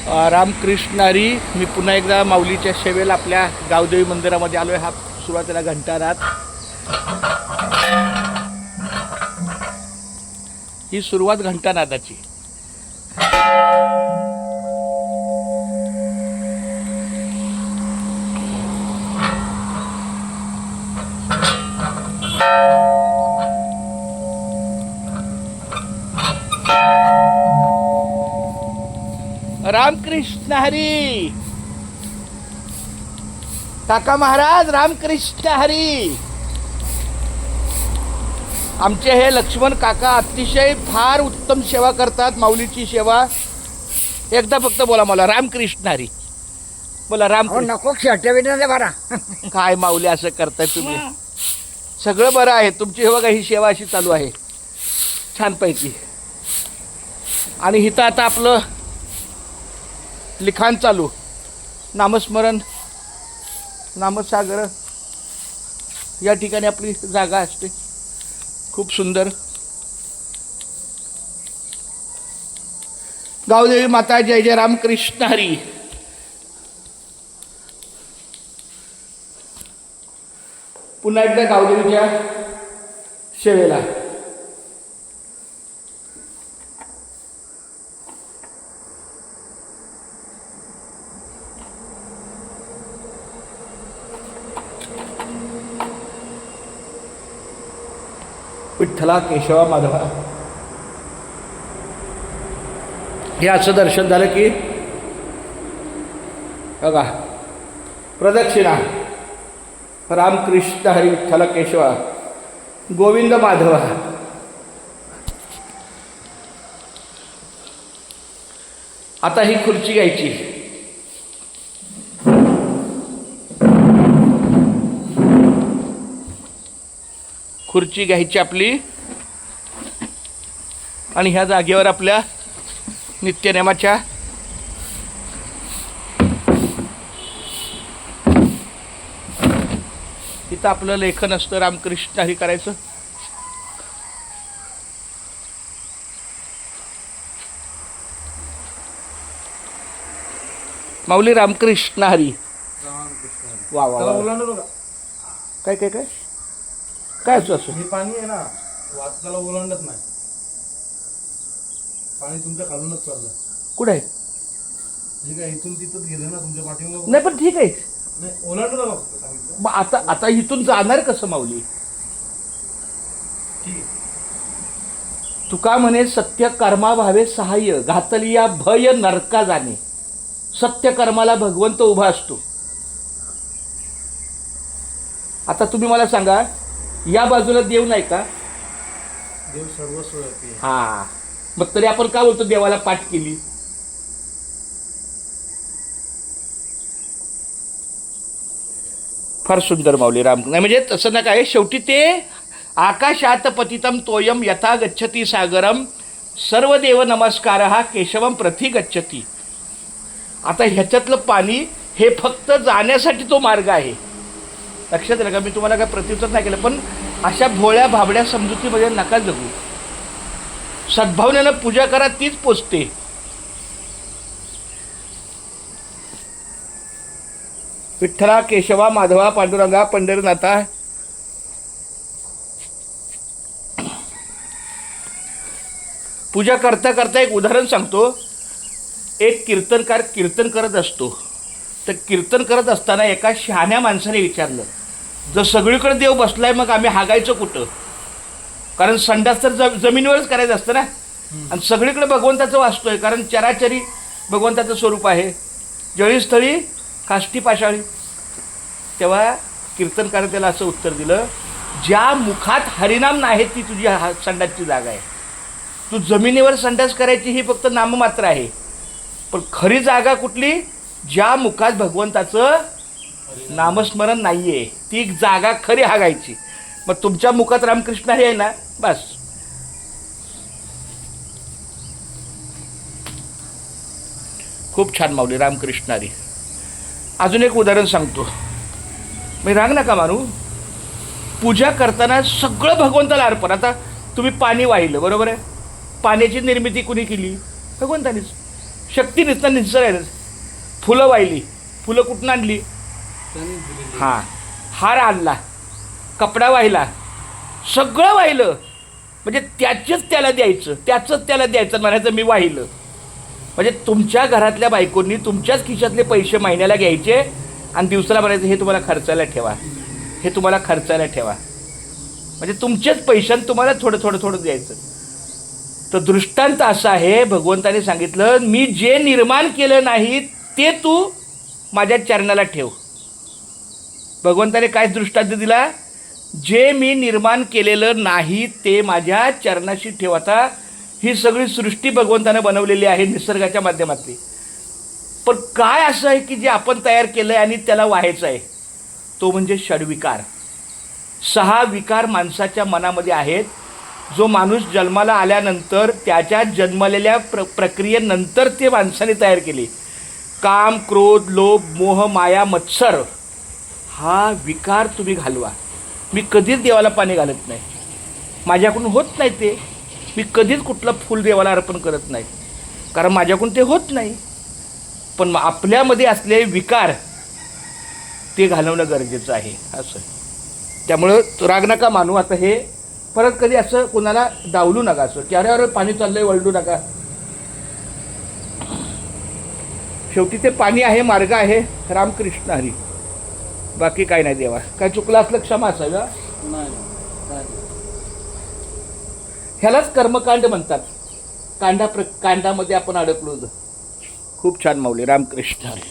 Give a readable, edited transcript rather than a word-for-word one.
रामकृष्ण हरी. मी पुन्हा एकदा माऊलीच्या सेवेला आपल्या गावदेवी मंदिरामध्ये आलो आहे. हा सुरुवातीला घंटानाद, ही सुरुवात घंटानादाची. रामकृष्ण हरी. काका महाराज रामकृष्ण हरी. आमचे हे लक्ष्मण काका अतिशय फार उत्तम सेवा करतात, माऊलीची सेवा. एकदा फक्त बोला मला रामकृष्ण हरी. बोला राम. नको क्षटविना बरा. काय माऊली असं करताय तुम्ही? सगळं बरं आहे तुमची. हे बघा ही सेवा अशी चालू आहे छानपैकी. आणि इथं आता आपलं लिखाण चालू, नामस्मरण, नामसागर या ठिकाणी आपली जागा असते. खूप सुंदर. गावदेवी माता जय जय रामकृष्ण हरी. पुन्हा एकदा गावदेवीच्या सेवेला. विठ्ठला केशवा माधवा. हे असं दर्शन झालं की बघा प्रदक्षिणा. रामकृष्ण हरी विठ्ठला केशवा गोविंद माधवा. आता ही खुर्ची घ्यायची. खुर्ची घ्यायची आपली आणि ह्या जागेवर आपल्या नित्यनेमाच्या इथं आपलं लेखन असतं. रामकृष्ण हरी करायचं. माऊली रामकृष्ण हरी. वा वा वा. काय काय काय काय असं हे पाणी आहे ना, वाचाला ओलांडत नाही. पाणी तुमच्या खालूनच चाललं. कुठे आहे? हे काय इथून तिथंच गेलं ना तुमच्या पाठीवर. नाही पण ठीक आहे. नाही ओलांडू नका फक्त सांगितलं. मग आता आता इथून जाणार कसं माऊली? ठीक आहे. तुका म्हणे सत्य कर्मा भावे सहाय्य घातलिया भय नरका जाणे. सत्य कर्माला भगवंत उभा असतो. आता तुम्ही मला सांगा, या बाजूला देव नाही का? देव सर्वस्व आहे. हा, मग तरी आपण काय बोलतो देवाला पाठ केली? फार सुंदर माऊली राम. नाही म्हणजे तसं ना काय, शेवटी ते आकाशात पतितम तोयम यथा गच्छती सागरम सर्व देव नमस्कार हा केशवम प्रति गच्छती. आता ह्याच्यातलं पाणी हे फक्त जाण्यासाठी तो मार्ग आहे. लक्षात आलं का? मी तुम्हाला काय प्रत्युत्तर नाही केलं, पण अशा भोळ्या भाबड्या समजुतीमध्ये नका जगू. सद्भावनेनं पूजा करा, तीच पोचते. विठ्ठला केशवा माधवा पांडुरंगा पंढरीनाथा. पूजा करता करता एक उदाहरण सांगतो. एक कीर्तनकार कीर्तन करत असतो. तर कीर्तन करत असताना एका शहाण्या माणसाने विचारलं, जर सगळीकडे देव बसलाय मग आम्ही हागायचं कुठं? कारण संडास तर जमिनीवरच करायचं असतं ना. आणि सगळीकडे भगवंताचं वाचतोय, कारण चराचरी भगवंताचं स्वरूप आहे. जळीस्थळी काष्टी पाशाळी. तेव्हा कीर्तनकार त्याला असं उत्तर दिलं, ज्या मुखात हरिनाम नाही ती तुझी संडासची जागा आहे. तू जमिनीवर संडास करायची ही फक्त नाममात्र आहे. पण खरी जागा कुठली? ज्या मुखात भगवंताचं नामस्मरण नाहीये ती जागा खरी हागायची. मग तुमच्या मुखात रामकृष्ण हरी आहे ना, बस. खूप छान माऊली रामकृष्ण हरी. अजून एक उदाहरण सांगतो. मी राग नका मानू. पूजा करताना सगळं भगवंताला अर्पण. आता तुम्ही पाणी वाहिलं, बरोबर आहे. पाण्याची निर्मिती कुणी केली? भगवंतानीच. शक्ती नुसतं निसर्ग. फुलं वाहिली, फुलं कुठून आणली? त्यांनी दिलेली. हां, हार आणला, कपडा वाहिला, सगळं वाहिलं. म्हणजे त्याचंच त्याला द्यायचं, त्याचंच त्याला द्यायचं, म्हणायचं मी वाहिलं. म्हणजे तुमच्या घरातल्या बायकोंनी तुमच्याच खिशातले पैसे महिन्याला घ्यायचे आणि दिवसाला म्हणायचं हे तुम्हाला खर्चायला ठेवा, हे तुम्हाला खर्चायला ठेवा. म्हणजे तुमचेच पैशांनी तुम्हाला थोडं थोडं थोडं द्यायचं. तर दृष्टांत असा आहे, भगवंताने सांगितलं मी जे निर्माण केलं नाही ते तू माझ्या चरणाला ठेव. भगवंताने काय दृष्टांत दिला? जे मी निर्माण केलेलं नाही ते माझ्या चरणाशी ठेव. आता ही सगळी सृष्टी भगवंतानं बनवलेली आहे निसर्गाच्या माध्यमातली. पण काय असं आहे की जे आपण तयार केलं आहे आणि त्याला व्हायचं आहे? तो म्हणजे षड्विकार. 6 विकार माणसाच्या मनामध्ये आहेत. जो माणूस जन्माला आल्यानंतर त्याच्या जन्मलेल्या प्रक्रियेनंतर ते माणसाने तयार केले. काम, क्रोध, लोभ, मोह, माया, मत्सर हा विकार तुम्ही घालवा. मी कधीच देवाला पाणी घालत नाही, माझ्याकडून होत नाही ते. मी कधीच कुठलं फूल देवाला अर्पण करत नाही, कारण माझ्याकडून ते होत नाही. पण आपल्यामध्ये असलेले विकार ते घालवणं गरजेचं आहे असं. त्यामुळं राग नका मानू. आता हे परत कधी असं कोणाला डावलू नका असं की अरे अरे पाणी चाललंय वळडू नका. शेवटी ते पाणी आहे, मार्ग आहे. रामकृष्ण हरी. बाकी काय नाही. देवा काय चुकलं असलं क्षमा असावी. नाही काय. ह्यालाच कर्मकांड म्हणतात. कांडामध्ये आपण अडकलो. खूप छान माऊली. रामकृष्ण हरी.